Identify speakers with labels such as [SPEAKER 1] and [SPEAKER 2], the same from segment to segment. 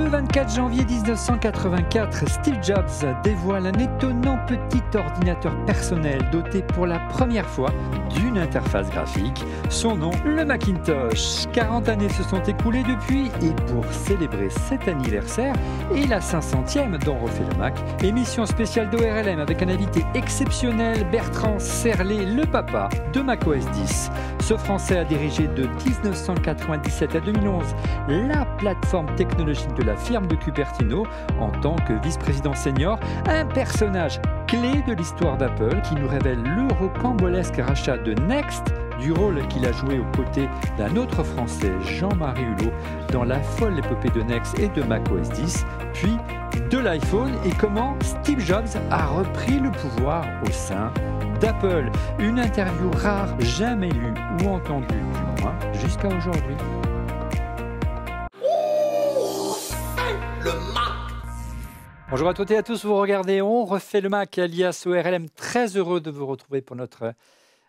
[SPEAKER 1] 24 janvier 1984, Steve Jobs dévoile un étonnant petit ordinateur personnel doté pour la première fois d'une interface graphique. Son nom, le Macintosh. 40 années se sont écoulées depuis et pour célébrer cet anniversaire et la 500e d'On refait le Mac, émission spéciale d'ORLM avec un invité exceptionnel, Bertrand Serlet, le papa de macOS 10. Ce Français a dirigé de 1997 à 2011 la plateforme technologique de la firme de Cupertino en tant que vice-président senior, un personnage clé de l'histoire d'Apple qui nous révèle le rocambolesque rachat de Next, du rôle qu'il a joué aux côtés d'un autre Français, Jean-Marie Hulot, dans la folle épopée de Next et de macOS 10, puis de l'iPhone et comment Steve Jobs a repris le pouvoir au sein d'Apple. Une interview rare, jamais lue ou entendue, du moins jusqu'à aujourd'hui. Bonjour à toutes et à tous, vous regardez On refait le Mac, alias ORLM. Très heureux de vous retrouver pour notre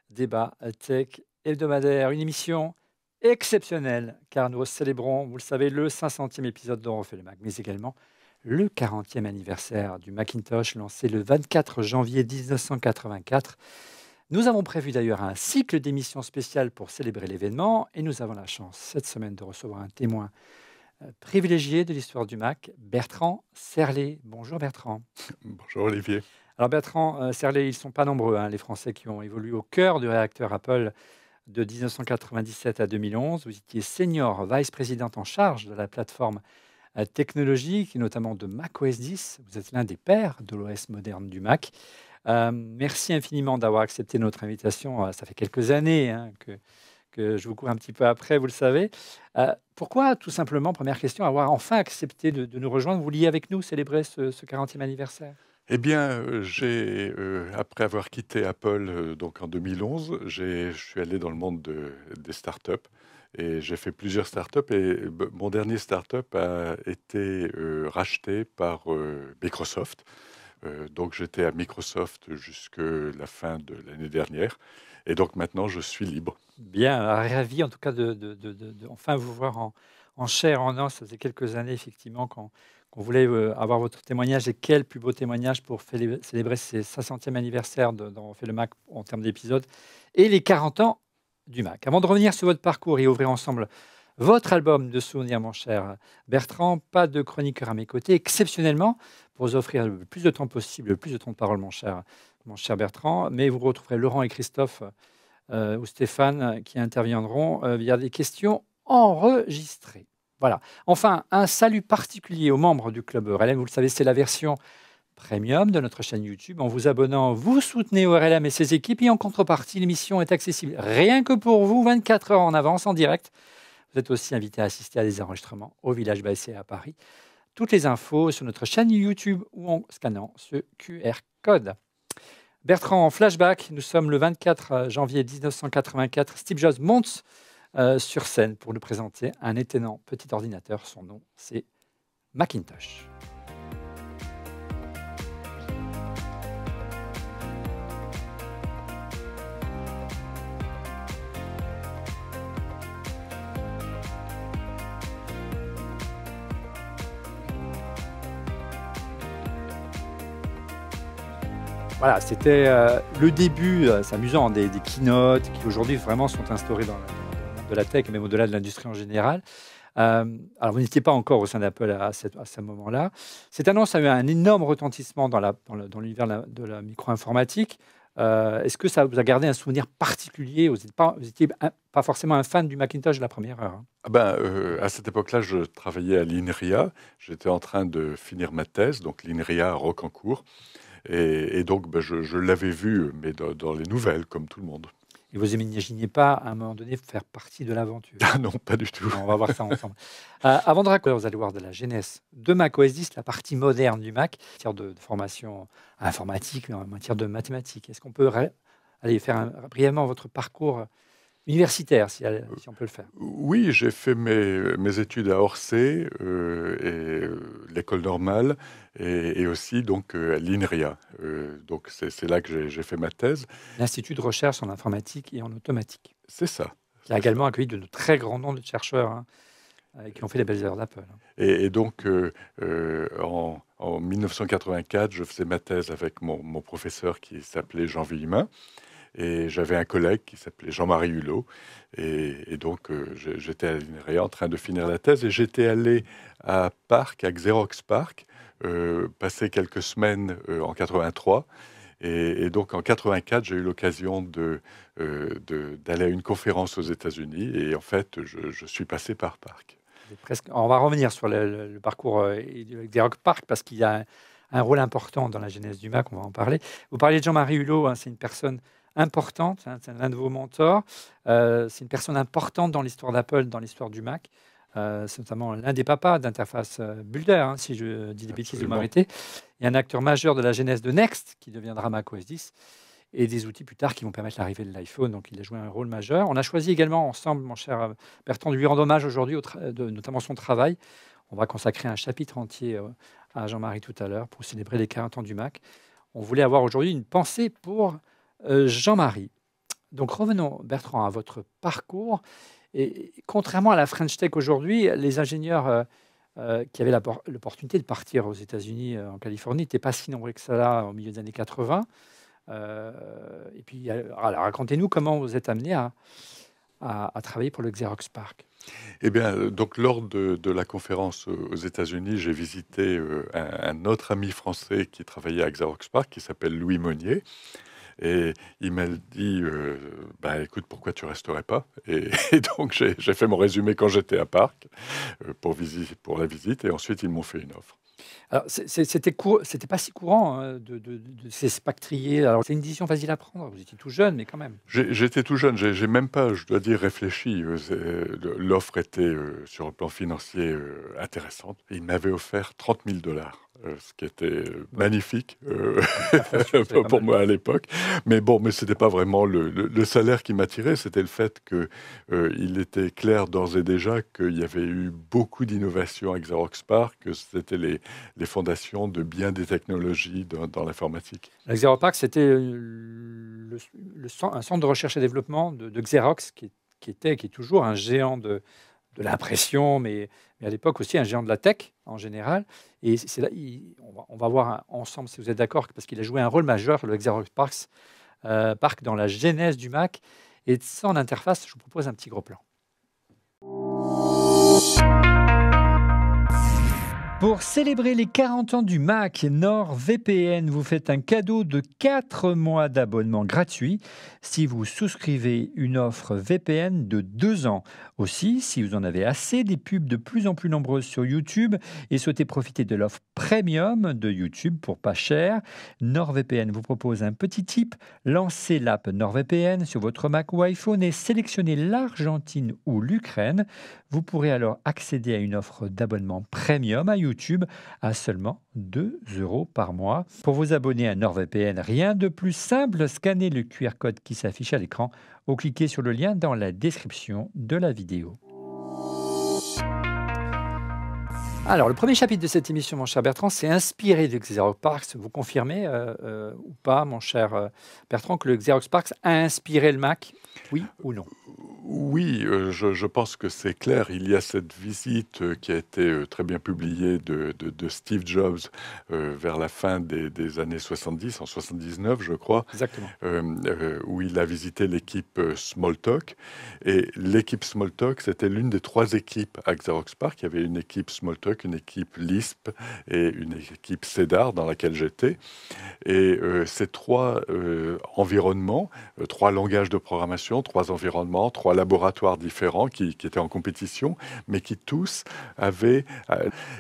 [SPEAKER 1] débat tech hebdomadaire. Une émission exceptionnelle car nous célébrons, vous le savez, le 500e épisode d'On refait le Mac, mais également le 40e anniversaire du Macintosh lancé le 24 janvier 1984. Nous avons prévu d'ailleurs un cycle d'émissions spéciales pour célébrer l'événement et nous avons la chance cette semaine de recevoir un témoin privilégié de l'histoire du Mac, Bertrand Serlet. Bonjour Bertrand.
[SPEAKER 2] Bonjour Olivier.
[SPEAKER 1] Alors Bertrand Serlet, ils ne sont pas nombreux, les Français qui ont évolué au cœur du réacteur Apple de 1997 à 2011. Vous étiez senior vice-présidente en charge de la plateforme technologique, et notamment de macOS 10. Vous êtes l'un des pères de l'OS moderne du Mac. Merci infiniment d'avoir accepté notre invitation. Ça fait quelques années que je vous cours un petit peu après, vous le savez. Pourquoi, tout simplement, première question, avoir enfin accepté de nous rejoindre, vous lier avec nous, célébrer ce 40e anniversaire?
[SPEAKER 2] Eh bien, après avoir quitté Apple donc en 2011, je suis allé dans le monde des startups et j'ai fait plusieurs startups et mon dernier startup a été racheté par Microsoft. Donc j'étais à Microsoft jusqu'à la fin de l'année dernière et donc maintenant je suis libre.
[SPEAKER 1] Bien, ravi en tout cas de enfin vous voir en chair, en os. Ça faisait quelques années effectivement qu'on voulait avoir votre témoignage et quel plus beau témoignage pour célébrer ces 500e anniversaire d'On fait le Mac en termes d'épisodes et les 40 ans du Mac. Avant de revenir sur votre parcours et ouvrir ensemble votre album de souvenirs, mon cher Bertrand, pas de chroniqueur à mes côtés, exceptionnellement, pour vous offrir le plus de temps possible, le plus de temps de parole, mon cher Bertrand. Mais vous retrouverez Laurent et Christophe ou Stéphane qui interviendront via des questions enregistrées. Voilà. Enfin, un salut particulier aux membres du Club ORLM. Vous le savez, c'est la version premium de notre chaîne YouTube. En vous abonnant, vous soutenez ORLM et ses équipes. Et en contrepartie, l'émission est accessible rien que pour vous, 24 heures en avance, en direct. Vous êtes aussi invité à assister à des enregistrements au Village Baissé à Paris. Toutes les infos sur notre chaîne YouTube ou en scannant ce QR code. Bertrand, en flashback, nous sommes le 24 janvier 1984. Steve Jobs monte sur scène pour nous présenter un étonnant petit ordinateur. Son nom, c'est Macintosh. Voilà, c'était le début, c'est amusant, des keynotes qui aujourd'hui vraiment sont instaurés dans le monde de la tech, même au-delà de l'industrie en général. Alors, vous n'étiez pas encore au sein d'Apple à ce moment-là. Cette annonce a eu un énorme retentissement dans l'univers de la micro-informatique. Est-ce que ça vous a gardé un souvenir particulier? Vous n'étiez pas forcément un fan du Macintosh de la première heure.
[SPEAKER 2] À cette époque-là, je travaillais à l'INRIA. J'étais en train de finir ma thèse, donc l'INRIA à Rocancourt. Et donc, je l'avais vu, mais dans les nouvelles, comme tout le monde.
[SPEAKER 1] Et vous n'imaginiez pas, à un moment donné, faire partie de l'aventure?
[SPEAKER 2] Ah non, pas du tout.
[SPEAKER 1] On va voir ça ensemble. Avant de raconter, vous allez voir de la genèse de macOS 10, la partie moderne du Mac, en matière de formation informatique, mais en matière de mathématiques. Est-ce qu'on peut aller faire brièvement votre parcours universitaire, si on peut le faire?
[SPEAKER 2] Oui, j'ai fait mes études à Orsay, et l'école normale, et aussi donc à l'INRIA. Donc c'est là que j'ai fait ma thèse.
[SPEAKER 1] L'Institut de recherche en informatique et en automatique.
[SPEAKER 2] C'est ça.
[SPEAKER 1] Qui a également accueilli de très grands noms de chercheurs. qui ont fait les belles heures d'Apple.
[SPEAKER 2] Et donc, en 1984, je faisais ma thèse avec mon professeur qui s'appelait Jean Villemin. Et j'avais un collègue qui s'appelait Jean-Marie Hulot. Et donc, j'étais à l'INRIA en train de finir la thèse. Et j'étais allé à Parc, à Xerox Park, passer quelques semaines en 83. Et donc, en 84, j'ai eu l'occasion d'aller à une conférence aux États-Unis. Et en fait, je suis passé par Parc.
[SPEAKER 1] On va revenir sur le parcours de Xerox PARC parce qu'il y a un rôle important dans la genèse du Mac, on va en parler. Vous parliez de Jean-Marie Hulot, hein, c'est une personne importante, hein, c'est l'un de vos mentors. C'est une personne importante dans l'histoire d'Apple, dans l'histoire du Mac. C'est notamment l'un des papas d'interface Builder, hein, si je dis des bêtises, vous m'arrêtez. Et un acteur majeur de la genèse de Next, qui deviendra macOS 10, et des outils plus tard qui vont permettre l'arrivée de l'iPhone. Donc, il a joué un rôle majeur. On a choisi également ensemble, mon cher Bertrand, de lui rendre hommage aujourd'hui, notamment son travail. On va consacrer un chapitre entier à Jean-Marie tout à l'heure pour célébrer les 40 ans du Mac. On voulait avoir aujourd'hui une pensée pour Jean-Marie. Donc, revenons, Bertrand, à votre parcours. Et contrairement à la French Tech aujourd'hui, les ingénieurs qui avaient l'opportunité de partir aux États-Unis, en Californie, n'étaient pas si nombreux que ça là, au milieu des années 80. Et puis, alors, racontez-nous comment vous êtes amené à travailler pour le Xerox PARC.
[SPEAKER 2] Eh bien, donc lors de la conférence aux États-Unis, j'ai visité un autre ami français qui travaillait à Xerox PARC, qui s'appelle Louis Monnier. Et il m'a dit, bah, écoute, pourquoi tu resterais pas? Et donc, j'ai fait mon résumé quand j'étais à Parc pour la visite. Et ensuite, ils m'ont fait une offre.
[SPEAKER 1] Alors, c'était pas si courant hein, de s'expatrier. Alors, c'est une décision facile à prendre. Vous étiez tout jeune, mais quand même.
[SPEAKER 2] J'étais tout jeune, j'ai même pas, je dois dire, réfléchi. L'offre était, sur le plan financier, intéressante. Il m'avait offert 30 000 $, ce qui était magnifique pour moi à l'époque. Mais bon, mais c'était pas vraiment le salaire qui m'attirait, c'était le fait qu'il était clair d'ores et déjà qu'il y avait eu beaucoup d'innovations à Xerox PARC, que c'était les fondations de bien des technologies dans l'informatique.
[SPEAKER 1] La Xerox PARC, c'était un centre de recherche et développement de Xerox qui est toujours un géant de l'impression, mais à l'époque aussi un géant de la tech en général. Et c'est là, on va voir ensemble si vous êtes d'accord, parce qu'il a joué un rôle majeur, le Xerox PARC, dans la genèse du Mac. Et sans interface, je vous propose un petit gros plan. Pour célébrer les 40 ans du Mac, NordVPN vous fait un cadeau de 4 mois d'abonnement gratuit si vous souscrivez une offre VPN de 2 ans. Aussi, si vous en avez assez des pubs de plus en plus nombreuses sur YouTube et souhaitez profiter de l'offre premium de YouTube pour pas cher, NordVPN vous propose un petit tip. Lancez l'app NordVPN sur votre Mac ou iPhone et sélectionnez l'Argentine ou l'Ukraine. Vous pourrez alors accéder à une offre d'abonnement premium à YouTube à seulement 2 € par mois. Pour vous abonner à NordVPN, rien de plus simple, scannez le QR code qui s'affiche à l'écran ou cliquez sur le lien dans la description de la vidéo. Alors, le premier chapitre de cette émission, mon cher Bertrand, c'est inspiré de Xerox PARC. Vous confirmez ou pas, mon cher Bertrand, que le Xerox PARC a inspiré le Mac, oui ou non?
[SPEAKER 2] Oui, je pense que c'est clair. Il y a cette visite qui a été très bien publiée de Steve Jobs vers la fin des années 70, en 79, je crois.
[SPEAKER 1] Exactement.
[SPEAKER 2] Où il a visité l'équipe Smalltalk. Et l'équipe Smalltalk, c'était l'une des 3 équipes à Xerox PARC. Il y avait une équipe Smalltalk, une équipe Lisp et une équipe CEDAR dans laquelle j'étais. Et ces 3 environnements, 3 langages de programmation, 3 environnements, 3 laboratoires différents qui étaient en compétition, mais qui tous avaient...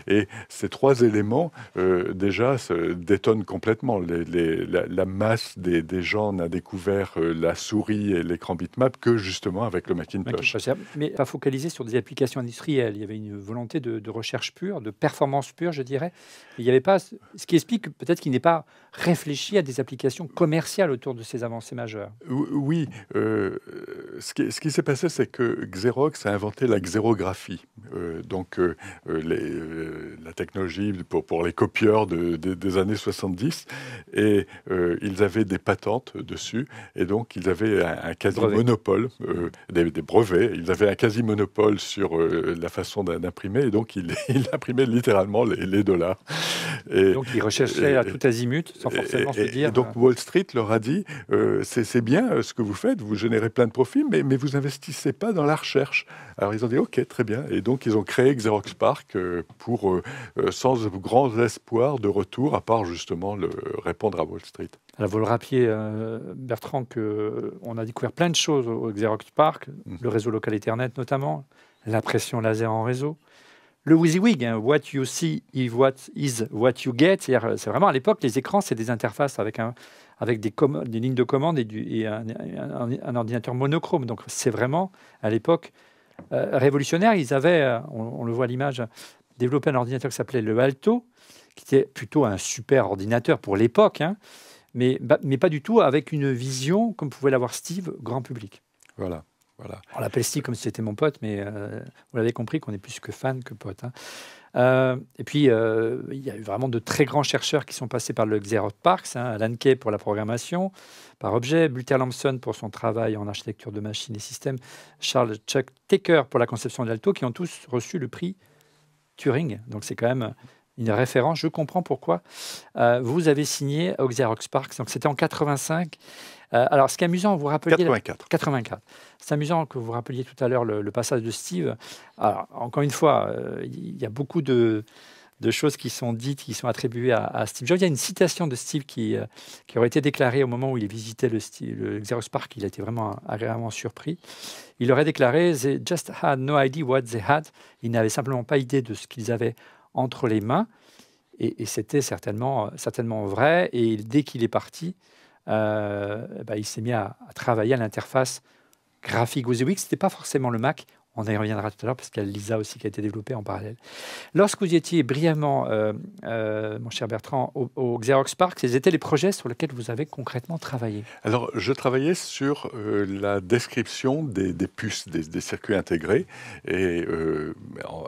[SPEAKER 2] et ces 3 éléments, déjà, détonnent complètement. La masse des gens n'a découvert la souris et l'écran bitmap que justement avec le Macintosh.
[SPEAKER 1] Mais pas focalisé sur des applications industrielles. Il y avait une volonté de recherche pure, de performance pure, je dirais. Il n'y avait pas... Ce qui explique peut-être qu'il n'est pas réfléchi à des applications commerciales autour de ces avancées majeures.
[SPEAKER 2] Oui, ce qui s'est passé passé, c'est que Xerox a inventé la xérographie. La technologie pour les copieurs des années 70. Et ils avaient des patentes dessus. Et donc, ils avaient un quasi-monopole, des brevets. Ils avaient un quasi-monopole sur la façon d'imprimer. Et donc, ils imprimaient littéralement les dollars.
[SPEAKER 1] Et donc, ils recherchaient à tout azimut, sans forcément se dire...
[SPEAKER 2] Et donc, Wall Street leur a dit, c'est bien ce que vous faites, vous générez plein de profits, mais vous investissez pas dans la recherche. Alors, ils ont dit, OK, très bien. Et donc, ils ont créé Xerox PARC sans grand espoir de retour, à part justement répondre à Wall Street.
[SPEAKER 1] Alors, vous le rappeliez, Bertrand, qu'on a découvert plein de choses au Xerox PARC, le réseau local Ethernet notamment, l'impression laser en réseau, le WYSIWYG, hein, what you see is what you get. C'est vraiment à l'époque, les écrans, c'est des interfaces avec des lignes de commande et un ordinateur monochrome. Donc c'est vraiment, à l'époque, révolutionnaire. Ils avaient, on le voit à l'image, développé un ordinateur qui s'appelait le Alto, qui était plutôt un super ordinateur pour l'époque, hein, mais pas du tout avec une vision, comme pouvait l'avoir Steve, grand public.
[SPEAKER 2] Voilà.
[SPEAKER 1] On l'appelle Steve comme si c'était mon pote, mais vous l'avez compris qu'on est plus que fan que pote. Hein. Et puis, il y a eu vraiment de très grands chercheurs qui sont passés par le Xerox PARC, hein, Alan Kay pour la programmation par objet, Luther Lampson pour son travail en architecture de machines et systèmes, Charles Chuck Taker pour la conception de l'Alto, qui ont tous reçu le prix Turing. Donc c'est quand même une référence. Je comprends pourquoi vous avez signé au Xerox PARC. Donc c'était en 85. Alors, ce qui est amusant, vous rappeliez... 84. C'est amusant que vous rappeliez tout à l'heure le passage de Steve. Alors, encore une fois, il y a beaucoup de choses qui sont dites, qui sont attribuées à Steve Jobs. Il y a une citation de Steve qui aurait été déclarée au moment où il visitait le Xerox PARC. Il a été vraiment agréablement surpris. Il aurait déclaré « They just had no idea what they had ». Ils n'avaient simplement pas idée de ce qu'ils avaient entre les mains. Et c'était certainement vrai. Et dès qu'il est parti... il s'est mis à travailler à l'interface graphique WYSIWYG. Ce n'était pas forcément le Mac, on y reviendra tout à l'heure parce qu'il y a Lisa aussi qui a été développée en parallèle. Lorsque vous étiez brièvement, mon cher Bertrand, au Xerox PARC, quels étaient les projets sur lesquels vous avez concrètement travaillé?
[SPEAKER 2] Alors, je travaillais sur la description des puces, des circuits intégrés et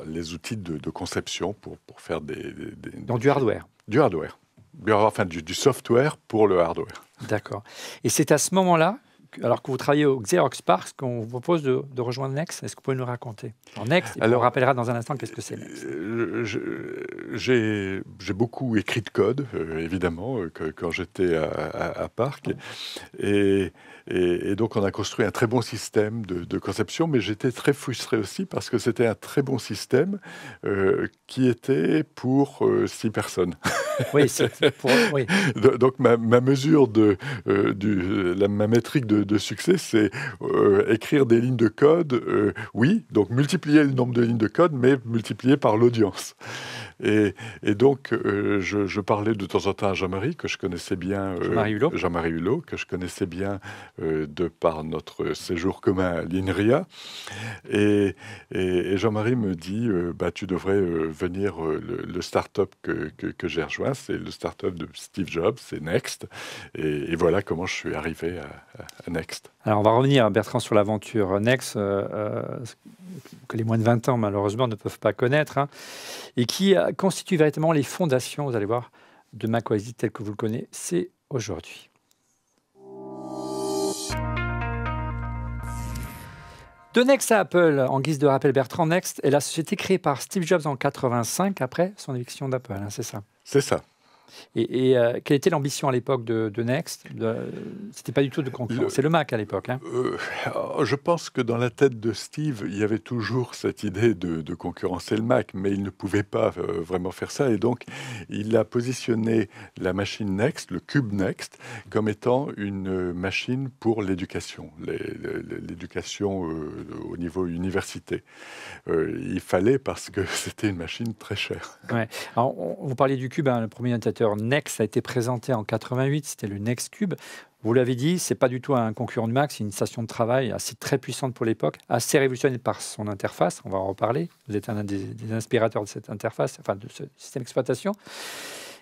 [SPEAKER 2] les outils de conception pour faire
[SPEAKER 1] Donc du hardware.
[SPEAKER 2] Du hardware. Enfin, du software pour le hardware.
[SPEAKER 1] D'accord. Et c'est à ce moment-là, alors que vous travaillez au Xerox PARC, qu'on vous propose de rejoindre Next. Est-ce que vous pouvez nous raconter? Next, on rappellera dans un instant qu'est-ce que c'est Next.
[SPEAKER 2] J'ai beaucoup écrit de code, évidemment, quand j'étais à PARC. Et donc, on a construit un très bon système de conception, mais j'étais très frustré aussi parce que c'était un très bon système qui était pour 6 personnes.
[SPEAKER 1] Oui, oui.
[SPEAKER 2] Donc, ma mesure ma métrique de succès, c'est écrire des lignes de code, oui, donc multiplier le nombre de lignes de code, mais multiplié par l'audience. Et donc, je parlais de temps en temps à Jean-Marie, que je connaissais bien, Jean-Marie Hulot, que je connaissais bien de par notre séjour commun à l'INRIA. Et Jean-Marie me dit, tu devrais venir, le start-up que j'ai rejoint, c'est le start-up de Steve Jobs, c'est Next. Et voilà comment je suis arrivé à Next.
[SPEAKER 1] Alors, on va revenir, Bertrand, sur l'aventure Next, que les moins de 20 ans, malheureusement, ne peuvent pas connaître, hein, et qui constitue véritablement les fondations, vous allez voir, de macOS tel que vous le connaissez aujourd'hui. De Next à Apple, en guise de rappel, Bertrand, Next est la société créée par Steve Jobs en 85, après son éviction d'Apple, hein, c'est ça?
[SPEAKER 2] C'est ça.
[SPEAKER 1] Et quelle était l'ambition à l'époque de Next? C'était pas du tout de concurrence. C'est le Mac à l'époque. Hein.
[SPEAKER 2] Je pense que dans la tête de Steve, il y avait toujours cette idée de concurrencer le Mac, mais il ne pouvait pas vraiment faire ça. Et donc, il a positionné la machine Next, le Cube Next, comme étant une machine pour l'éducation, l'éducation au niveau université. Il fallait parce que c'était une machine très chère.
[SPEAKER 1] Ouais. Alors, vous parliez du Cube, hein, le premier ordinateur Next a été présenté en 88, c'était le Next Cube. Vous l'avez dit, c'est pas du tout un concurrent de Mac, c'est une station de travail assez très puissante pour l'époque, assez révolutionnaire par son interface, on va en reparler. Vous êtes un des inspirateurs de cette interface, enfin de ce système d'exploitation.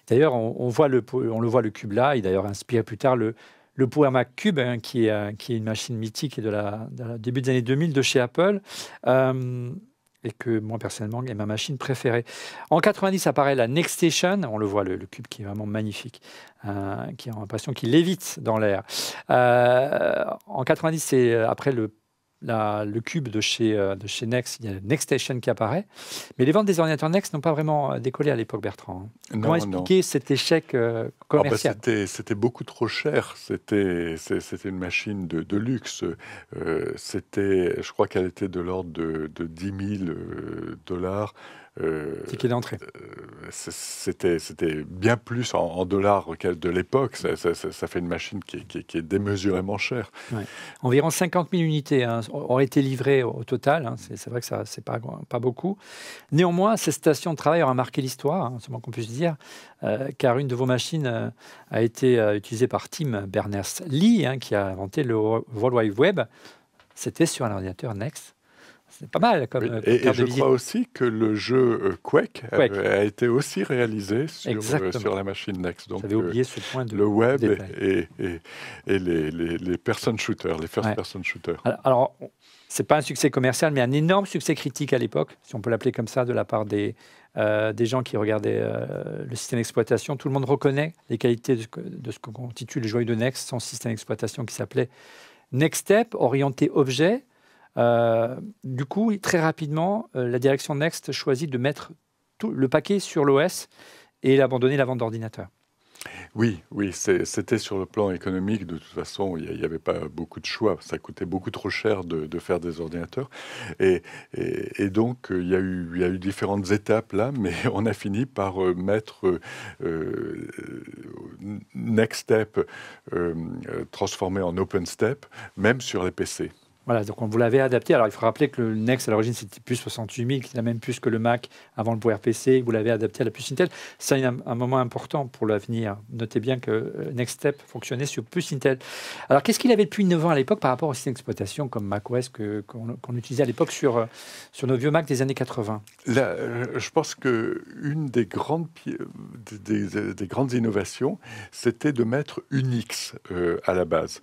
[SPEAKER 1] D'ailleurs, on le voit le Cube là, il d'ailleurs inspiré plus tard le le Power Mac Cube, hein, qui est une machine mythique et début des années 2000 de chez Apple. Et que moi, personnellement, est ma machine préférée. En 90 apparaît la NextStation. On le voit, le cube qui est vraiment magnifique, qui a l'impression qu'il lévite dans l'air. En 90, c'est après le cube de chez Next, il y a NextStation qui apparaît. Mais les ventes des ordinateurs Next n'ont pas vraiment décollé à l'époque, Bertrand. Comment expliquer cet échec commercial?
[SPEAKER 2] C'était beaucoup trop cher. C'était une machine de luxe. Je crois qu'elle était de l'ordre de 10 000 dollars.
[SPEAKER 1] Ticket d'entrée.
[SPEAKER 2] C'était bien plus en dollars de l'époque. Ça fait une machine qui est démesurément chère.
[SPEAKER 1] Ouais. Environ 50 000 unités auraient été livrées au total. Hein. C'est vrai que ce n'est pas beaucoup. Néanmoins, cette station de travail aura marqué l'histoire, hein, c'est le moins qu'on puisse dire, car une de vos machines a été utilisée par Tim Berners-Lee, hein, qui a inventé le World Wide Web. C'était sur un ordinateur Next. C'est pas mal comme
[SPEAKER 2] et je crois aussi que le jeu Quake. A été aussi réalisé sur la machine Next. Donc,
[SPEAKER 1] j'avais oublié ce point de
[SPEAKER 2] le web et les person shooters, les first person shooters.
[SPEAKER 1] Alors, c'est pas un succès commercial, mais un énorme succès critique à l'époque, si on peut l'appeler comme ça, de la part des gens qui regardaient le système d'exploitation. Tout le monde reconnaît les qualités de ce que constitue le joyau de Next, son système d'exploitation qui s'appelait NextStep, orienté objet. Du coup, très rapidement, la direction Next choisit de mettre tout le paquet sur l'OS et d'abandonner la vente d'ordinateurs.
[SPEAKER 2] Oui, c'était sur le plan économique. De toute façon, il n'y avait pas beaucoup de choix. Ça coûtait beaucoup trop cher de faire des ordinateurs. Et donc, il y a eu différentes étapes là, mais on a fini par mettre NextStep transformé en OpenStep, même sur les PC.
[SPEAKER 1] Voilà, donc on vous l'avait adapté. Alors, il faut rappeler que le Next, à l'origine, c'était plus 68 000, qui a même plus que le Mac avant le PowerPC. Vous l'avez adapté à la puce Intel. C'est un moment important pour l'avenir. Notez bien que NextStep fonctionnait sur puce Intel. Alors, qu'est-ce qu'il avait de plus innovant à l'époque par rapport au système d'exploitation comme macOS qu'on utilisait à l'époque sur nos vieux Mac des années 80?
[SPEAKER 2] Là, je pense qu'une des grandes innovations, c'était de mettre Unix à la base.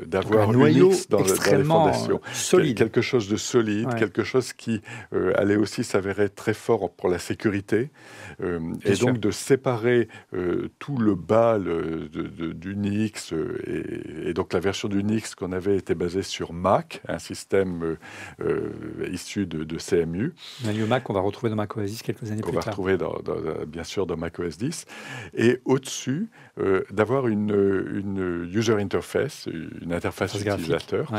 [SPEAKER 2] D'avoir
[SPEAKER 1] un noyau
[SPEAKER 2] Unix dans les fondations.
[SPEAKER 1] Solide.
[SPEAKER 2] Quelque chose de solide, quelque chose qui allait aussi s'avérer très fort pour la sécurité. Et donc de séparer tout le bas d'Unix et donc la version d'Unix qu'on avait était basée sur Mac, un système issu de CMU.
[SPEAKER 1] Un lieu Mac qu'on va retrouver dans macOS 10 quelques années plus tard.
[SPEAKER 2] Qu'on va retrouver bien sûr dans macOS 10. Et au-dessus, d'avoir une user interface, une interface utilisateur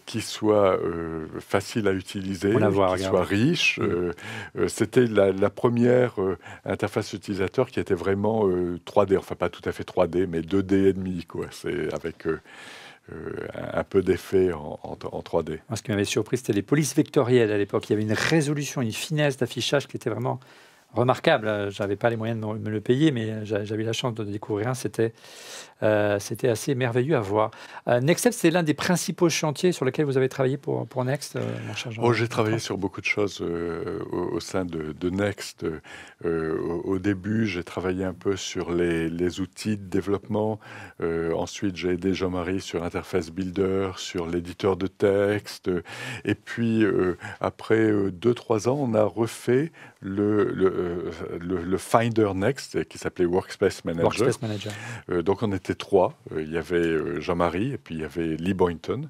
[SPEAKER 2] qui soit facile à utiliser, qui soit riche. C'était la première interface utilisateur qui était vraiment 3D, enfin pas tout à fait 3D, mais 2D et demi, quoi. C'est avec un peu d'effet en 3D.
[SPEAKER 1] Moi, ce qui m'avait surpris, c'était les polices vectorielles à l'époque. Il y avait une résolution, une finesse d'affichage qui était vraiment remarquable. Je n'avais pas les moyens de me le payer, mais j'avais la chance de découvrir un. C'était assez merveilleux à voir. NextStep, c'est l'un des principaux chantiers sur lesquels vous avez travaillé pour Next.
[SPEAKER 2] J'ai travaillé sur beaucoup de choses au sein de Next. Au début, j'ai travaillé un peu sur les outils de développement. Ensuite, j'ai aidé Jean-Marie sur Interface Builder, sur l'éditeur de texte. Et puis, après 2-3 ans, on a refait le Finder Next, qui s'appelait Workspace Manager. Donc, on était 3. Il y avait Jean-Marie et puis il y avait Lee Boynton.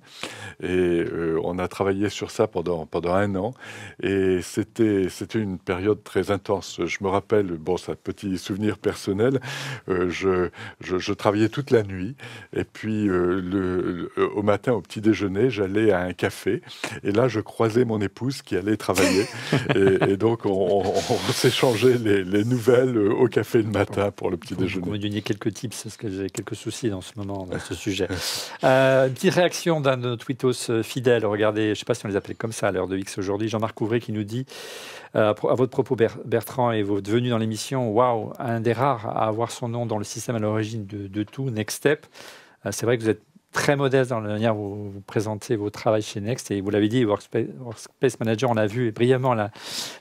[SPEAKER 2] Et on a travaillé sur ça pendant 1 an. Et c'était une période très intense. Je me rappelle, c'est un petit souvenir personnel, je travaillais toute la nuit. Et puis, au matin, au petit déjeuner, j'allais à un café. Et là, je croisais mon épouse qui allait travailler. et donc, on s'échangeait les nouvelles au café le matin pour le petit déjeuner.
[SPEAKER 1] Vous me donniez quelques tips, parce que j'ai quelques soucis dans ce moment, dans ce sujet. Une petite réaction d'un de nos tweetos fidèles. Regardez, je ne sais pas si on les appelait comme ça à l'heure de X aujourd'hui. Jean-Marc Ouvray qui nous dit, à votre propos Bertrand et votre venue dans l'émission, waouh, un des rares à avoir son nom dans le système à l'origine de tout, NextStep. C'est vrai que vous êtes très modeste dans la manière dont vous présentez vos travaux chez Next. Et vous l'avez dit, Workspace Manager, on a vu brillamment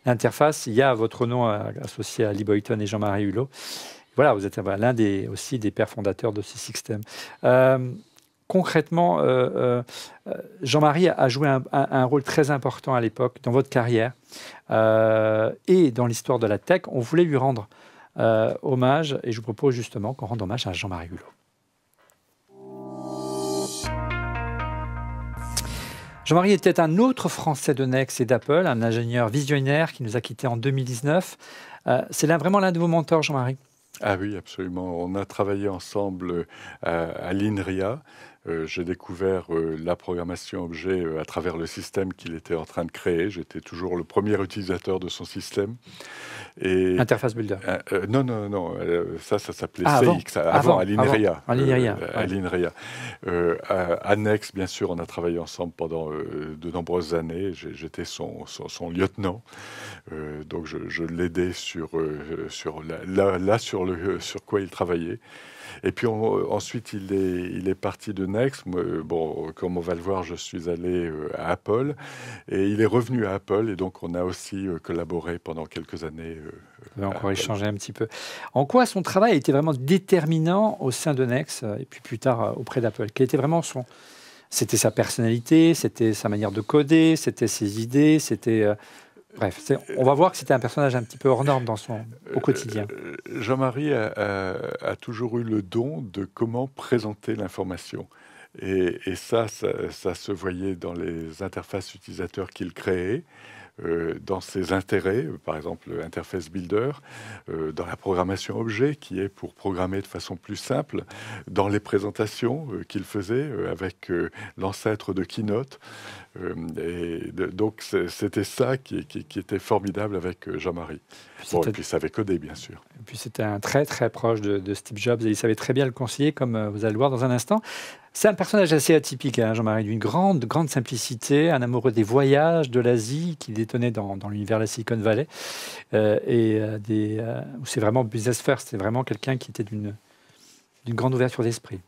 [SPEAKER 1] l'interface. Il y a votre nom associé à Lee Boynton et Jean-Marie Hulot. voilà, vous êtes l'un aussi des pères fondateurs de ce système. Concrètement, Jean-Marie a joué un rôle très important à l'époque dans votre carrière et dans l'histoire de la tech. On voulait lui rendre hommage et je vous propose justement qu'on rende hommage à Jean-Marie Hulot. Jean-Marie était un autre Français de Next et d'Apple, un ingénieur visionnaire qui nous a quittés en 2019. C'est vraiment l'un de vos mentors, Jean-Marie?
[SPEAKER 2] Ah oui, absolument. On a travaillé ensemble à l'INRIA. J'ai découvert la programmation objet à travers le système qu'il était en train de créer. J'étais toujours le premier utilisateur de son système. Et,
[SPEAKER 1] Interface Builder.
[SPEAKER 2] Non. Ça s'appelait
[SPEAKER 1] avant,
[SPEAKER 2] CX, avant à l'INRIA.
[SPEAKER 1] À l'INRIA.
[SPEAKER 2] À l'INRIA. À Next, bien sûr, on a travaillé ensemble pendant de nombreuses années. J'étais son lieutenant. Donc je l'aidais sur quoi il travaillait. Et puis ensuite, il est parti de Next. Bon, comme on va le voir, je suis allé à Apple. Et il est revenu à Apple. Et donc, on a aussi collaboré pendant quelques années.
[SPEAKER 1] On va encore échanger un petit peu. En quoi son travail a été vraiment déterminant au sein de Next et puis plus tard auprès d'Apple? Quelle était vraiment C'était sa personnalité, c'était sa manière de coder, c'était ses idées, c'était... Bref, on va voir que c'était un personnage un petit peu hors norme au quotidien.
[SPEAKER 2] Jean-Marie a toujours eu le don de comment présenter l'information. Et ça se voyait dans les interfaces utilisateurs qu'il créait, dans ses intérêts, par exemple Interface Builder, dans la programmation objet, qui est pour programmer de façon plus simple, dans les présentations qu'il faisait avec l'ancêtre de Keynote. Donc c'était ça qui était formidable avec Jean-Marie. Et puis il savait coder, bien sûr.
[SPEAKER 1] Et puis c'était un très très proche de Steve Jobs et il savait très bien le conseiller, comme vous allez le voir dans un instant. C'est un personnage assez atypique, hein, Jean-Marie, d'une grande simplicité, un amoureux des voyages, de l'Asie, qui détonnait dans l'univers de la Silicon Valley. Où c'est vraiment business first, c'est vraiment quelqu'un qui était d'une grande ouverture d'esprit.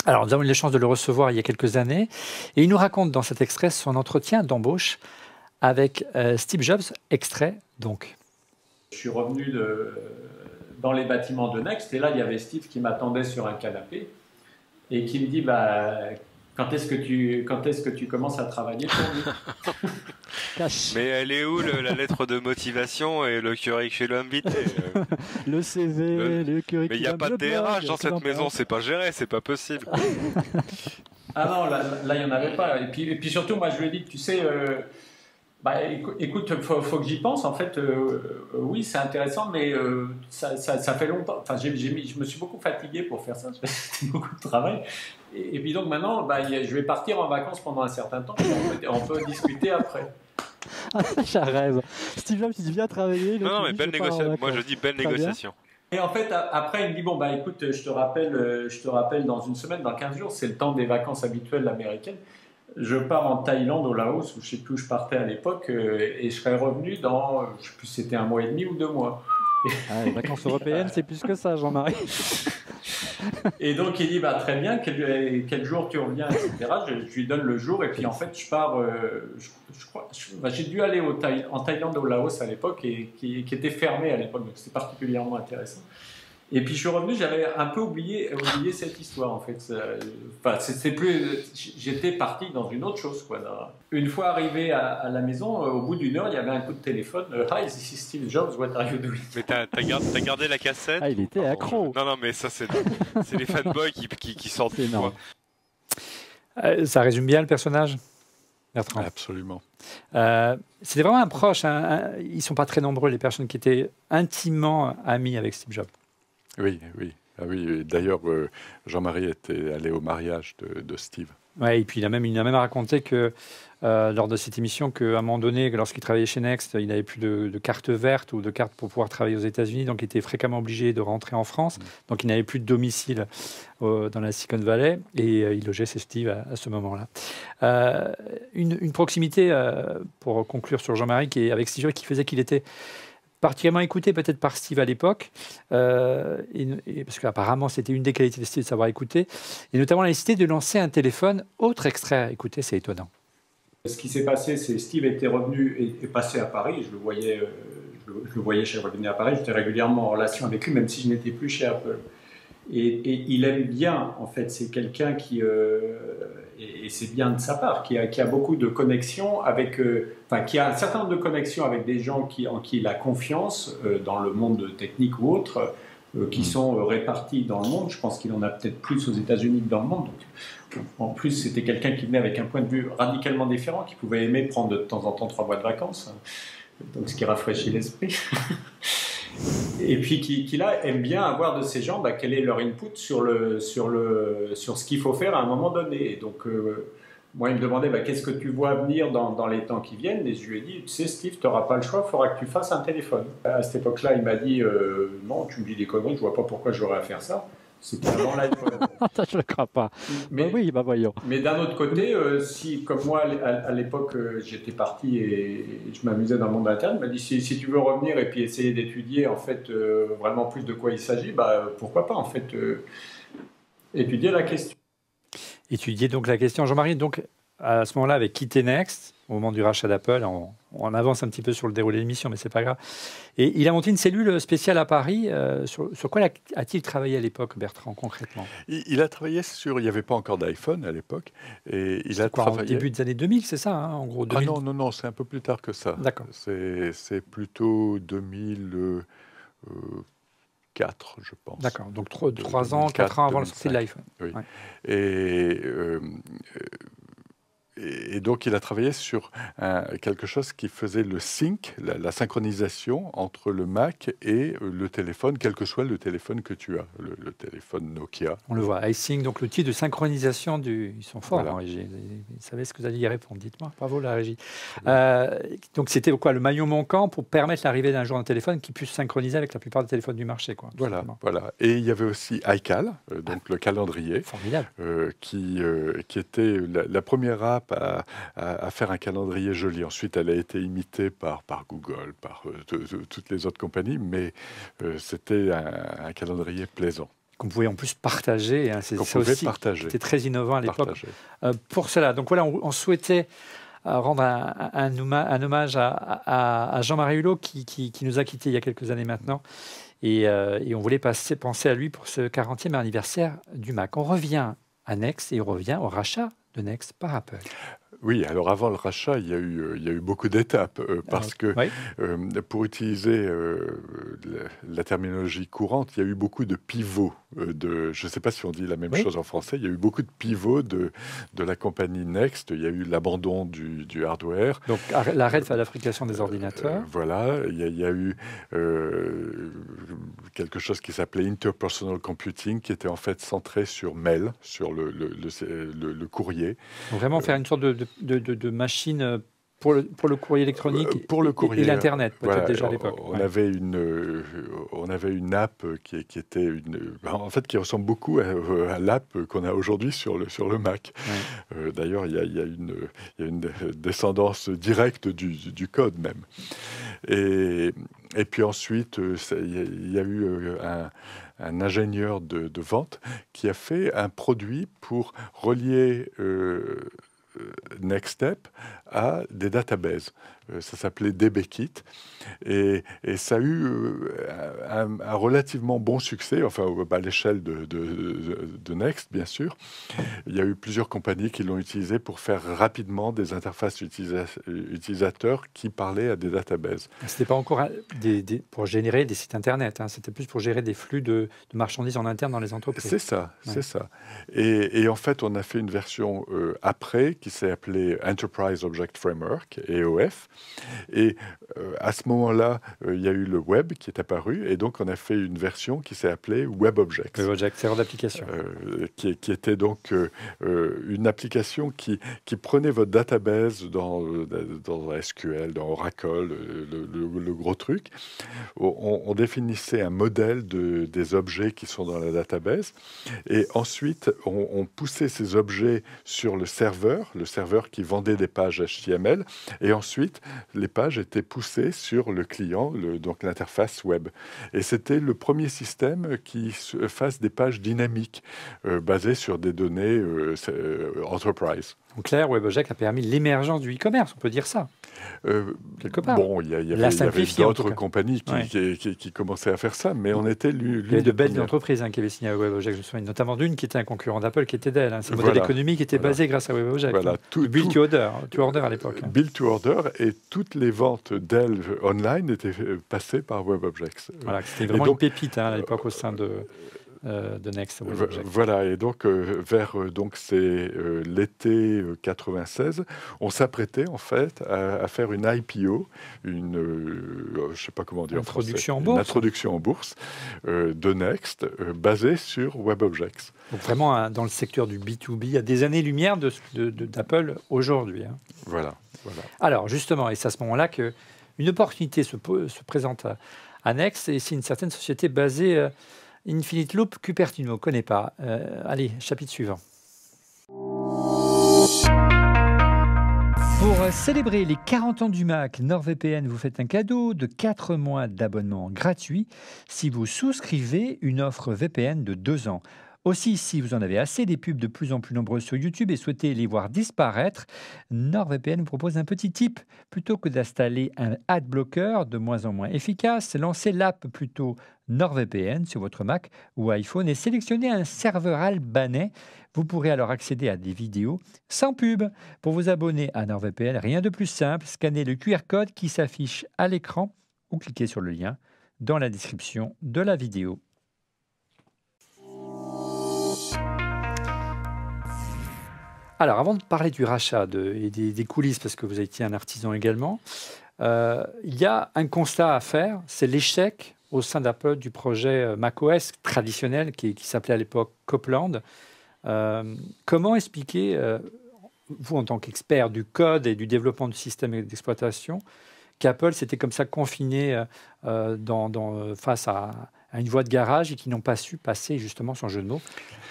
[SPEAKER 1] Alors, nous avons eu la chance de le recevoir il y a quelques années, et il nous raconte dans cet extrait son entretien d'embauche avec Steve Jobs, extrait donc.
[SPEAKER 3] Je suis revenu dans les bâtiments de Next, et là, il y avait Steve qui m'attendait sur un canapé, et qui me dit, quand est-ce que tu commences à travailler pour nous?
[SPEAKER 4] Mais elle est où la lettre de motivation et le curriculum vitae?
[SPEAKER 1] Le CV, le curriculum.
[SPEAKER 4] Mais il n'y a pas de DRH dans cette maison, c'est pas géré, c'est pas possible.
[SPEAKER 3] Ah non, là il n'y en avait pas. Et puis surtout, moi je lui ai dit, tu sais, écoute, faut que j'y pense. En fait, oui, c'est intéressant, mais ça fait longtemps. Enfin, je me suis beaucoup fatigué pour faire ça. C'était beaucoup de travail. Et puis donc maintenant, je vais partir en vacances pendant un certain temps. On peut discuter après.
[SPEAKER 1] J'ai rêve. Steve Jobs, il vient travailler.
[SPEAKER 4] Non, mais belle négociation. Moi, je dis belle négociation.
[SPEAKER 3] Et en fait, après, il me dit, écoute, je te rappelle dans une semaine, dans 15 jours, c'est le temps des vacances habituelles américaines. Je pars en Thaïlande, au Laos, où je ne sais plus où je partais à l'époque, et je serai revenu dans, je ne sais plus si c'était 1 mois et demi ou 2 mois.
[SPEAKER 1] Les vacances européennes, c'est plus que ça, Jean-Marie.
[SPEAKER 3] Et donc il dit très bien, quel jour tu reviens, etc. Je lui donne le jour et puis en fait je pars, j'ai dû aller en Thaïlande, au Laos à l'époque, et qui était fermé à l'époque, donc c'était particulièrement intéressant. Et puis je suis revenu, j'avais un peu oublié cette histoire en fait. J'étais parti dans une autre chose quoi. Une fois arrivé à la maison, au bout d'une heure, il y avait un coup de téléphone. Hi, this is Steve Jobs. What are you doing?
[SPEAKER 4] Mais t'as gardé la cassette?
[SPEAKER 1] Ah, il était accro.
[SPEAKER 4] Non, mais ça c'est les fanboys qui sortent.
[SPEAKER 1] C'est énorme. Ça résume bien le personnage, Bertrand.
[SPEAKER 2] Absolument.
[SPEAKER 1] C'était vraiment un proche. Ils ne sont pas très nombreux, les personnes qui étaient intimement amies avec Steve Jobs.
[SPEAKER 2] Oui. Ah oui. D'ailleurs, Jean-Marie était allé au mariage de Steve.
[SPEAKER 1] Ouais, et puis il a même raconté que lors de cette émission qu'à un moment donné, lorsqu'il travaillait chez Next, il n'avait plus de carte verte ou de carte pour pouvoir travailler aux États-Unis, donc il était fréquemment obligé de rentrer en France. Donc il n'avait plus de domicile dans la Silicon Valley et il logeait chez Steve à ce moment-là. Une proximité, pour conclure sur Jean-Marie, qui est avec Steve, qui faisait qu'il était particulièrement écouté peut-être par Steve à l'époque, parce qu'apparemment c'était une des qualités de Steve de savoir écouter, et notamment la nécessité de lancer un téléphone. Autre extrait, écoutez, c'est étonnant.
[SPEAKER 3] Ce qui s'est passé, c'est Steve était revenu et passé à Paris, je le je le voyais chaque fois qu'il venait à Paris, j'étais régulièrement en relation avec lui, même si je n'étais plus chez Apple. Et il aime bien, en fait, c'est quelqu'un qui, et c'est bien de sa part, qui a beaucoup de connexions avec, qui a un certain nombre de connexions avec des gens en qui il a confiance dans le monde technique ou autre, qui sont répartis dans le monde. Je pense qu'il en a peut-être plus aux États-Unis que dans le monde. Donc, en plus, c'était quelqu'un qui venait avec un point de vue radicalement différent, qui pouvait aimer prendre de temps en temps 3 mois de vacances, donc ce qui rafraîchit l'esprit. Et puis qui là aime bien avoir de ces gens quel est leur input sur ce qu'il faut faire à un moment donné. Et donc moi il me demandait qu'est-ce que tu vois venir dans les temps qui viennent, et je lui ai dit, tu sais Steve, tu n'auras pas le choix, il faudra que tu fasses un téléphone. À cette époque-là il m'a dit non, tu me dis des conneries, je vois pas pourquoi j'aurais à faire ça. C'était avant l'iPhone.
[SPEAKER 1] Ça, je ne le crois pas. Mais oui, voyons.
[SPEAKER 3] Mais d'un autre côté, si, comme moi, à l'époque, j'étais parti et je m'amusais dans le monde interne, il m'a dit, si tu veux revenir et puis essayer d'étudier, en fait, vraiment plus de quoi il s'agit, pourquoi pas, en fait, étudier la question.
[SPEAKER 1] Étudier donc la question. Jean-Marie, donc, à ce moment-là, avait quitté Next, au moment du rachat d'Apple. On avance un petit peu sur le déroulé de l'émission, mais c'est pas grave. Et il a monté une cellule spéciale à Paris. Sur quoi a-t-il travaillé à l'époque, Bertrand, concrètement?
[SPEAKER 2] Il a travaillé sur... Il n'y avait pas encore d'iPhone à l'époque. Et il a travaillé...
[SPEAKER 1] Au début des années 2000, c'est ça, en gros 2000...
[SPEAKER 2] Ah non, c'est un peu plus tard que ça.
[SPEAKER 1] D'accord.
[SPEAKER 2] C'est plutôt 2004, je pense.
[SPEAKER 1] D'accord, donc 3 ans, 4 ans avant la sortie de l'iPhone.
[SPEAKER 2] Oui.
[SPEAKER 1] Ouais.
[SPEAKER 2] Et donc, il a travaillé sur quelque chose qui faisait le sync, la synchronisation entre le Mac et le téléphone, quel que soit le téléphone que tu as, le téléphone Nokia.
[SPEAKER 1] On le voit, iSync, donc l'outil de synchronisation Ils sont forts
[SPEAKER 2] Voilà.
[SPEAKER 1] en régie. Vous savez ce que vous alliez y répondre, dites-moi. Bravo la régie. Donc c'était quoi, le maillon manquant pour permettre l'arrivée d'un jour d'un téléphone qui puisse synchroniser avec la plupart des téléphones du marché, quoi.
[SPEAKER 2] Voilà. Et il y avait aussi iCal, donc le calendrier.
[SPEAKER 1] Formidable.
[SPEAKER 2] Qui était la première app à faire un calendrier joli. Ensuite, elle a été imitée par Google, par toutes les autres compagnies, mais c'était un calendrier plaisant.
[SPEAKER 1] Qu'on pouvait en plus partager. Hein,
[SPEAKER 2] qu'on pouvait partager.
[SPEAKER 1] C'était très innovant à l'époque. Pour cela, donc voilà, on souhaitait rendre un hommage à Jean-Marie Hulot qui nous a quittés il y a quelques années maintenant. Et on voulait penser à lui pour ce 40e anniversaire du Mac. On revient à Next et on revient au rachat de Next par Apple.
[SPEAKER 2] Oui, alors avant le rachat, il y a eu beaucoup d'étapes parce que pour utiliser la terminologie courante, il y a eu beaucoup de pivots. Je ne sais pas si on dit la même chose en français. Il y a eu beaucoup de pivots de la compagnie Next. Il y a eu l'abandon du hardware.
[SPEAKER 1] Donc l'arrêt de la fabrication des ordinateurs.
[SPEAKER 2] Voilà, il y a eu quelque chose qui s'appelait Interpersonal Computing, qui était en fait centré sur mail, sur le courrier.
[SPEAKER 1] Donc vraiment faire une sorte de machine pour le courrier électronique
[SPEAKER 2] pour le courrier,
[SPEAKER 1] et l'Internet, peut-être déjà à l'époque.
[SPEAKER 2] On avait une app qui était en fait qui ressemble beaucoup à l'app qu'on a aujourd'hui sur le Mac. Ouais. D'ailleurs, il y a une descendance directe du code même. Et puis ensuite, il y a eu un ingénieur de vente qui a fait un produit pour relier Nextstep à des databases. Ça s'appelait DBKit et ça a eu un relativement bon succès, enfin à l'échelle de Next, bien sûr. Il y a eu plusieurs compagnies qui l'ont utilisé pour faire rapidement des interfaces utilisateurs qui parlaient à des databases.
[SPEAKER 1] C'était pas encore pour générer des sites internet, hein. C'était plus pour gérer des flux de marchandises en interne dans les entreprises.
[SPEAKER 2] C'est ça, c'est ça. Et en fait, on a fait une version après qui s'est appelée Enterprise Object Framework, EOF. Et à ce moment-là, il y a eu le web qui est apparu, et donc on a fait une version qui s'est appelée WebObjects.
[SPEAKER 1] WebObjects, serveur d'application.
[SPEAKER 2] Qui était donc une application qui prenait votre database dans SQL, dans Oracle, le gros truc. On définissait un modèle des objets qui sont dans la database, et ensuite on poussait ces objets sur le serveur qui vendait des pages HTML, et ensuite les pages étaient poussées sur le client, donc l'interface web. Et c'était le premier système qui fasse des pages dynamiques basées sur des données enterprise.
[SPEAKER 1] En clair, WebObjects a permis l'émergence du e-commerce, on peut dire ça, quelque part.
[SPEAKER 2] Bon, il y avait d'autres compagnies qui commençaient à faire ça, mais on était l'une
[SPEAKER 1] Il y avait de belles entreprises qui avaient signé à WebObjects, je me souviens notamment d'une qui était un concurrent d'Apple, qui était Dell. C'est le modèle économique qui était basé grâce à WebObjects.
[SPEAKER 2] Voilà,
[SPEAKER 1] Build to order à l'époque.
[SPEAKER 2] Build to order, et toutes les ventes Dell online étaient passées par WebObjects.
[SPEAKER 1] Voilà, c'était vraiment une pépite à l'époque au sein de Next.
[SPEAKER 2] Voilà, et donc c'est l'été 96, on s'apprêtait en fait à faire une IPO, je sais pas comment dire,
[SPEAKER 1] introduction
[SPEAKER 2] en bourse de Next, basée sur WebObjects.
[SPEAKER 1] Donc vraiment dans le secteur du B2B, à des années-lumière d'Apple aujourd'hui.
[SPEAKER 2] Voilà.
[SPEAKER 1] Alors justement, et c'est à ce moment-là qu'une opportunité se présente à Next, et c'est une certaine société basée Infinite Loop Cupertino, on ne connaît pas. Allez, chapitre suivant. Pour célébrer les 40 ans du Mac, NordVPN vous fait un cadeau de 4 mois d'abonnement gratuit si vous souscrivez une offre VPN de 2 ans. Aussi, si vous en avez assez des pubs de plus en plus nombreuses sur YouTube et souhaitez les voir disparaître, NordVPN vous propose un petit tip. Plutôt que d'installer un adblocker de moins en moins efficace, lancez l'app plutôt NordVPN sur votre Mac ou iPhone et sélectionnez un serveur albanais. Vous pourrez alors accéder à des vidéos sans pub. Pour vous abonner à NordVPN, rien de plus simple, scannez le QR code qui s'affiche à l'écran ou cliquez sur le lien dans la description de la vidéo. Alors, avant de parler du rachat et des coulisses, parce que vous étiez un artisan également, il y a un constat à faire, c'est l'échec au sein d'Apple du projet macOS traditionnel qui s'appelait à l'époque Copland. Comment expliquer, vous en tant qu'expert du code et du développement du système d'exploitation, qu'Apple s'était comme ça confiné face à une voie de garage et qui n'ont pas su passer, justement, son jeu de mots,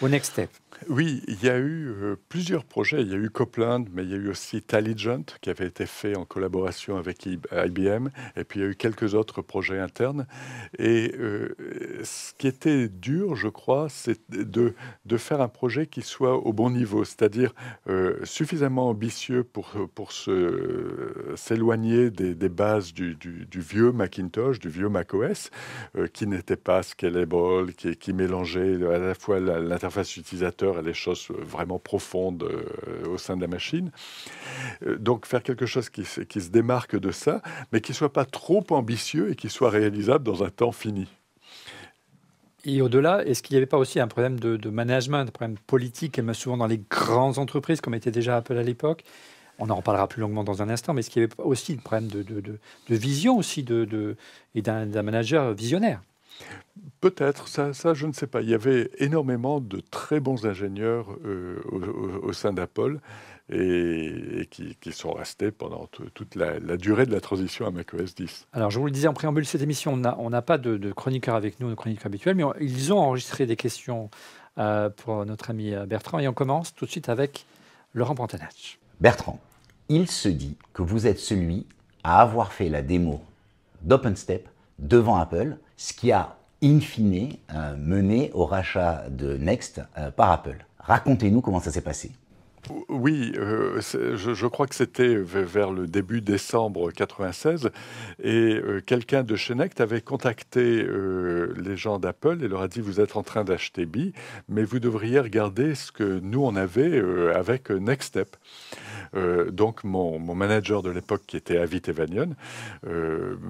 [SPEAKER 1] au next step?
[SPEAKER 2] Oui, il y a eu plusieurs projets. Il y a eu Copland, mais il y a eu aussi Taligent qui avait été fait en collaboration avec IBM. Et puis il y a eu quelques autres projets internes. Et ce qui était dur, je crois, c'est de faire un projet qui soit au bon niveau, c'est-à-dire suffisamment ambitieux pour s'éloigner des bases du vieux Macintosh, du vieux macOS, qui n'était pas scalable, qui mélangeait à la fois l'interface utilisateur et les choses vraiment profondes au sein de la machine. Donc faire quelque chose qui se démarque de ça, mais qui ne soit pas trop ambitieux et qui soit réalisable dans un temps fini.
[SPEAKER 1] Et au-delà, est-ce qu'il n'y avait pas aussi un problème de management, un problème politique, souvent dans les grandes entreprises, comme était déjà Apple à l'époque? On en reparlera plus longuement dans un instant, mais est-ce qu'il y avait aussi un problème de vision aussi et d'un manager visionnaire?
[SPEAKER 2] Peut-être, ça je ne sais pas. Il y avait énormément de très bons ingénieurs au sein d'Apple et qui sont restés pendant toute la durée de la transition à macOS 10.
[SPEAKER 1] Alors, je vous le disais en préambule de cette émission, on n'a pas de chroniqueur avec nous, de chroniqueur habituel, mais ils ont enregistré des questions pour notre ami Bertrand. Et on commence tout de suite avec Laurent Pantanach.
[SPEAKER 5] Bertrand, il se dit que vous êtes celui à avoir fait la démo d'OpenStep devant Apple, ce qui a in fine mené au rachat de Next par Apple. Racontez-nous comment ça s'est passé.
[SPEAKER 2] Oui, je crois que c'était vers le début décembre 96 et quelqu'un de chez Next avait contacté les gens d'Apple et leur a dit: vous êtes en train d'acheter Bee, mais vous devriez regarder ce que nous on avait avec Next Step. Donc mon manager de l'époque, qui était Avi Tevanian,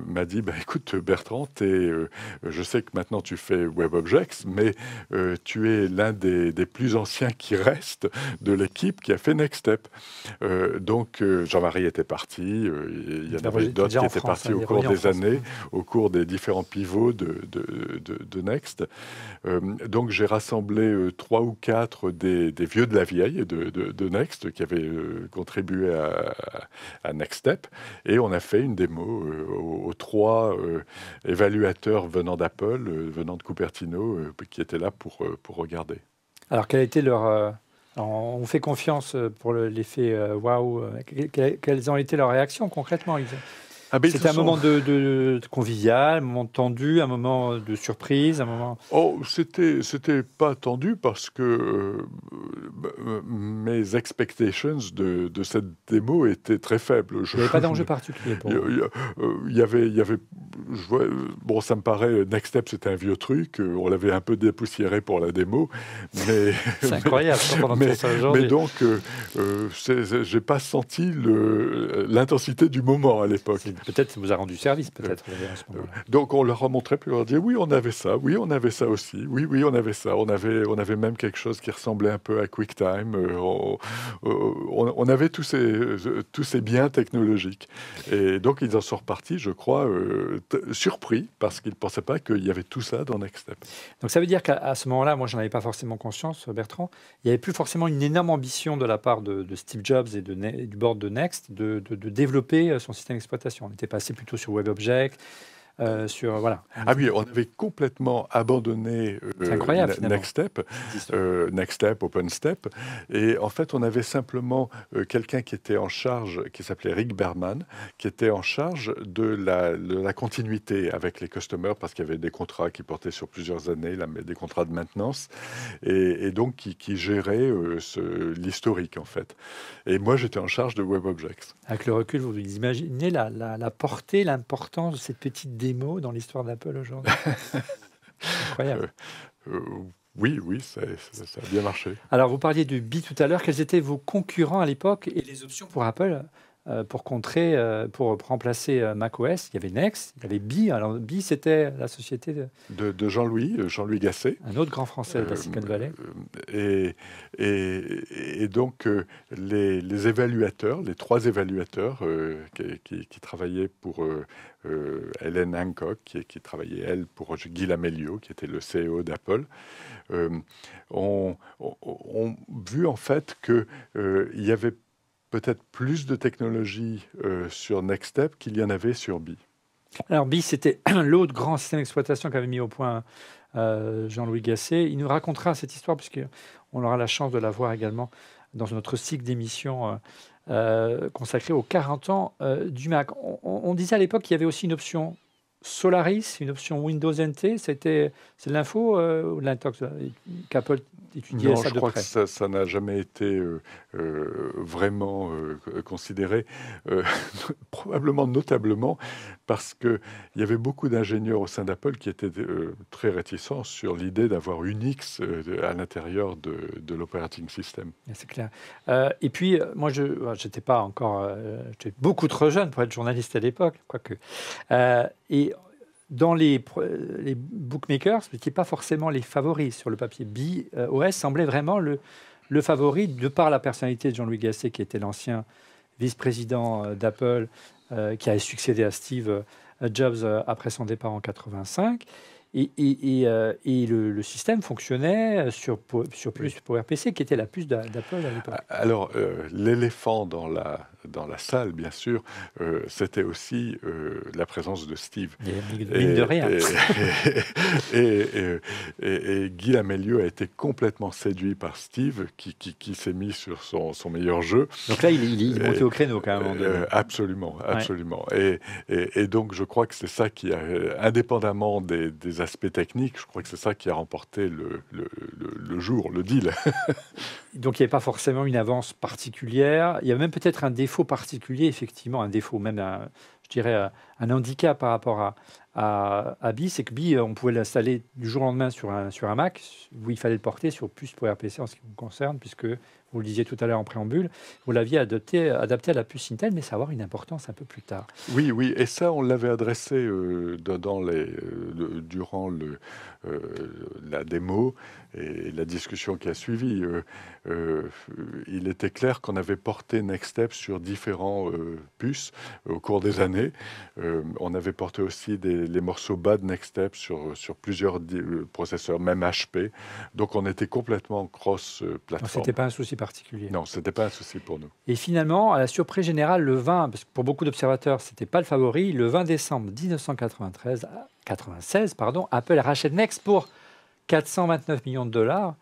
[SPEAKER 2] m'a dit: écoute Bertrand, je sais que maintenant tu fais WebObjects, mais tu es l'un des plus anciens qui restent de l'équipe qui a fait Next Step. Donc Jean-Marie était parti, il y en avait d'autres qui étaient partis au cours des années, au cours des différents pivots de Next. Donc j'ai rassemblé 3 ou 4 des vieux de la vieille de Next qui avaient contribué à Next Step, et on a fait une démo aux 3 évaluateurs venant d'Apple, venant de Cupertino, qui étaient là pour regarder.
[SPEAKER 1] Alors, quel a été leur Alors, on fait confiance pour l'effet waouh. Quelles ont été leurs réactions concrètement? C'était un moment de convivial, un moment tendu, un moment de surprise, un moment...
[SPEAKER 2] Oh, c'était pas tendu parce que mes expectations de cette démo étaient très faibles.
[SPEAKER 1] Il n'y avait pas d'enjeu particulier pour vous.
[SPEAKER 2] Il y avait bon, ça me paraît, Next Step, c'était un vieux truc, on l'avait un peu dépoussiéré pour la démo, mais...
[SPEAKER 1] C'est incroyable, pendant tout ça aujourd'hui.
[SPEAKER 2] Mais donc, j'ai pas senti l'intensité du moment à l'époque.
[SPEAKER 1] Peut-être ça vous a rendu service, peut-être, à ce moment-là.
[SPEAKER 2] Donc, on leur a montré, puis on leur a dit, oui, on avait ça, oui, on avait ça aussi, oui, on avait ça. On avait même quelque chose qui ressemblait un peu à QuickTime. On avait tous ces biens technologiques. Et donc, ils en sont repartis, je crois, surpris, parce qu'ils ne pensaient pas qu'il y avait tout ça dans Next Step.
[SPEAKER 1] Donc, ça veut dire qu'à ce moment-là, moi, je n'en avais pas forcément conscience, Bertrand, il n'y avait plus forcément une énorme ambition de la part de Steve Jobs et du board de Next de développer son système d'exploitation. On était passé plutôt sur WebObjects, voilà.
[SPEAKER 2] Ah oui, on avait complètement abandonné Next Step, OpenStep, et en fait, on avait simplement quelqu'un qui était en charge, qui s'appelait Rick Berman, qui était en charge de la continuité avec les customers, parce qu'il y avait des contrats qui portaient sur plusieurs années, des contrats de maintenance, et donc qui gérait l'historique, en fait. Et moi, j'étais en charge de WebObjects.
[SPEAKER 1] Avec le recul, vous imaginez la portée, l'importance de cette petite démo dans l'histoire d'Apple aujourd'hui? Incroyable.
[SPEAKER 2] Oui, ça a bien marché.
[SPEAKER 1] Alors, vous parliez de Bee tout à l'heure. Quels étaient vos concurrents à l'époque et les options pour Apple pour remplacer macOS? Il y avait Next, il y avait Bee. Alors, Bee, c'était la société
[SPEAKER 2] de Jean-Louis Gasset.
[SPEAKER 1] Un autre grand français de la Silicon Valley.
[SPEAKER 2] Et donc, les évaluateurs, les 3 évaluateurs qui travaillaient pour Helen Hancock, qui travaillait, elle, pour Guy Lamelio, qui était le CEO d'Apple, ont vu en fait qu'il y avait peut-être plus de technologie sur Next Step qu'il y en avait sur Bee.
[SPEAKER 1] Alors Bee, c'était l'autre grand système d'exploitation qu'avait mis au point Jean-Louis Gasset. Il nous racontera cette histoire, puisqu'on aura la chance de la voir également dans notre cycle d'émissions consacré aux 40 ans du Mac. On disait à l'époque qu'il y avait aussi une option Solaris, une option Windows NT. C'est de l'info ou de l'intox qu'Apple étudiait ça de près?
[SPEAKER 2] Je crois que ça n'a jamais été vraiment considéré, probablement notablement parce qu'il y avait beaucoup d'ingénieurs au sein d'Apple qui étaient très réticents sur l'idée d'avoir Unix à l'intérieur de l'operating system.
[SPEAKER 1] C'est clair. Et puis, moi, je n'étais pas encore... j'étais beaucoup trop jeune pour être journaliste à l'époque, quoique. Et dans les bookmakers, ce n'étaient pas forcément les favoris sur le papier. Bee OS semblait vraiment le favori, de par la personnalité de Jean-Louis Gasset, qui était l'ancien vice-président d'Apple, qui a succédé à Steve Jobs après son départ en 1985. Et le système fonctionnait sur plus PowerPC, qui était la puce d'Apple à l'époque.
[SPEAKER 2] Alors, l'éléphant dans la salle, bien sûr, c'était aussi la présence de Steve.
[SPEAKER 1] Mine de rien.
[SPEAKER 2] Et Guy Lamelio a été complètement séduit par Steve, qui s'est mis sur son meilleur jeu.
[SPEAKER 1] Donc là, il est monté au créneau, quand même.
[SPEAKER 2] Absolument. Et donc, je crois que c'est ça qui a, indépendamment des aspects techniques, je crois que c'est ça qui a remporté le deal.
[SPEAKER 1] Donc, il n'y avait pas forcément une avance particulière. Il y avait même peut-être un défaut particulier, effectivement, un défaut, même, je dirais, un handicap par rapport à Bee, c'est que Bee, on pouvait l'installer du jour au lendemain sur un Mac, où il fallait le porter sur puce PowerPC en ce qui vous concerne, puisque, vous le disiez tout à l'heure en préambule, vous l'aviez adapté à la puce Intel, mais ça va avoir une importance un peu plus tard.
[SPEAKER 2] Oui, et ça, on l'avait adressé durant la démo et la discussion qui a suivi. Il était clair qu'on avait porté Next Step sur différents puces au cours des années. On avait porté aussi les morceaux bas de Next Step sur plusieurs processeurs, même HP. Donc on était complètement cross-plateforme.
[SPEAKER 1] Ce n'était pas un souci particulier.
[SPEAKER 2] Non, ce n'était pas un souci pour nous.
[SPEAKER 1] Et finalement, à la surprise générale, le 20, parce que pour beaucoup d'observateurs, ce n'était pas le favori, le 20 décembre 1996, Apple rachète Next pour 429 millions de dollars.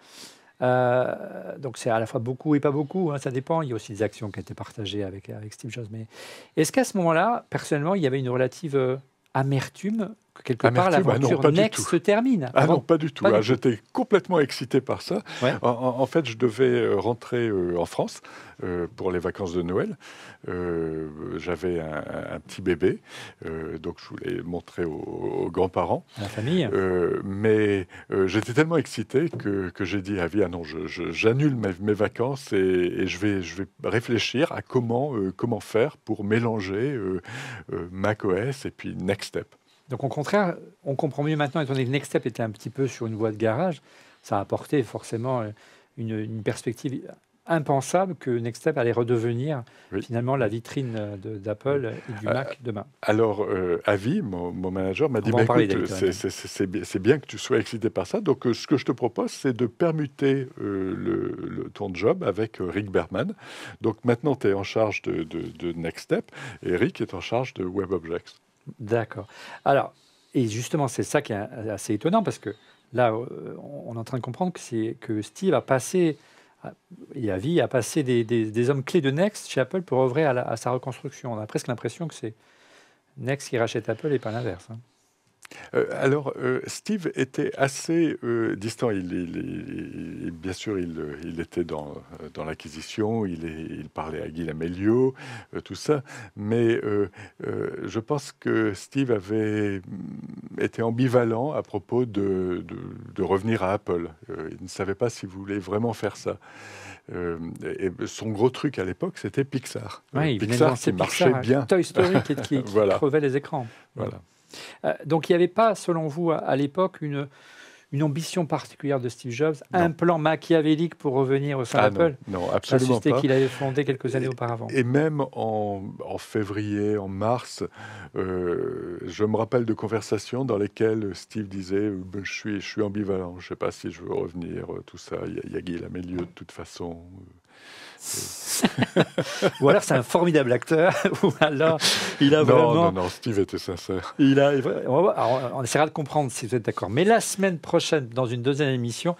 [SPEAKER 1] Donc c'est à la fois beaucoup et pas beaucoup, hein, ça dépend. Il y a aussi des actions qui ont été partagées avec Steve Jobs. Mais est-ce qu'à ce moment-là, personnellement, il y avait une relative amertume que quelque part l'aventure Next se termine?
[SPEAKER 2] Ah non, pas du tout. J'étais complètement excité par ça.
[SPEAKER 1] Ouais.
[SPEAKER 2] En fait, je devais rentrer en France pour les vacances de Noël. J'avais un petit bébé, donc je voulais le montrer aux grands-parents.
[SPEAKER 1] À la famille.
[SPEAKER 2] Mais j'étais tellement excité que j'ai dit à Avi, ah non, j'annule mes vacances et je vais réfléchir à comment faire pour mélanger macOS et puis Next Step.
[SPEAKER 1] Donc, au contraire, on comprend mieux maintenant, étant donné que Next Step était un petit peu sur une voie de garage, ça a apporté forcément une perspective impensable que Next Step allait redevenir finalement la vitrine d'Apple et du Mac demain.
[SPEAKER 2] Alors, Avi, mon manager, m'a dit, écoute, c'est bien que tu sois excité par ça, donc ce que je te propose, c'est de permuter ton job avec Rick Berman. Donc maintenant, tu es en charge de Next Step et Rick est en charge de WebObjects. D'accord.
[SPEAKER 1] Alors, et justement, c'est ça qui est assez étonnant parce que là, on est en train de comprendre que Steve a passé, et Avi a passé des hommes clés de Next chez Apple pour œuvrer à sa reconstruction. On a presque l'impression que c'est Next qui rachète Apple et pas l'inverse. Hein.
[SPEAKER 2] Alors, Steve était assez distant. Bien sûr, il était dans l'acquisition, il parlait à Guy Lamelio, tout ça. Mais je pense que Steve avait été ambivalent à propos de revenir à Apple. Il ne savait pas s'il voulait vraiment faire ça. Et son gros truc à l'époque, c'était Pixar.
[SPEAKER 1] Oui,
[SPEAKER 2] Pixar qui marchait bien.
[SPEAKER 1] Toy Story qui
[SPEAKER 2] voilà.
[SPEAKER 1] crevait les écrans.
[SPEAKER 2] Voilà.
[SPEAKER 1] Donc il n'y avait pas, selon vous, à l'époque, une ambition particulière de Steve Jobs, un plan machiavélique pour revenir au sein d'Apple?
[SPEAKER 2] Non, absolument pas.
[SPEAKER 1] C'était qu'il avait fondé quelques années auparavant.
[SPEAKER 2] Et même en février, en mars, je me rappelle de conversations dans lesquelles Steve disait je suis ambivalent, je ne sais pas si je veux revenir, tout ça. Il y a Guy Lamelio de toute façon.
[SPEAKER 1] Ou alors c'est un formidable acteur, ou alors il a vraiment...
[SPEAKER 2] Non, Steve était sincère.
[SPEAKER 1] On essaiera de comprendre si vous êtes d'accord. Mais la semaine prochaine, dans une deuxième émission,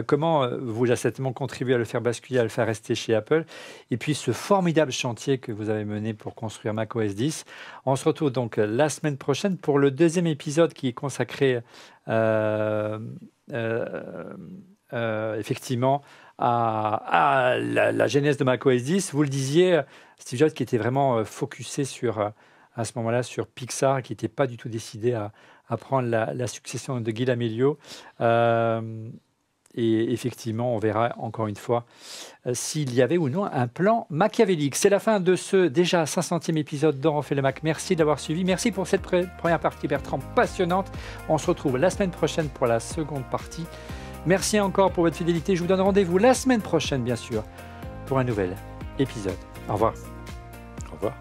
[SPEAKER 1] comment vous avez certainement contribué à le faire basculer, à le faire rester chez Apple, et puis ce formidable chantier que vous avez mené pour construire macOS 10. On se retrouve donc la semaine prochaine pour le deuxième épisode qui est consacré effectivement à la genèse de macOS 10. Vous le disiez, Steve Jobs qui était vraiment focusé à ce moment-là sur Pixar, qui n'était pas du tout décidé à prendre la succession de Guy Lamelio. Et effectivement, on verra encore une fois s'il y avait ou non un plan machiavélique. C'est la fin de ce déjà 500e épisode d'On refait le Mac. Merci d'avoir suivi. Merci pour cette première partie, Bertrand, passionnante. On se retrouve la semaine prochaine pour la seconde partie. Merci encore pour votre fidélité. Je vous donne rendez-vous la semaine prochaine, bien sûr, pour un nouvel épisode. Au revoir.
[SPEAKER 2] Au revoir.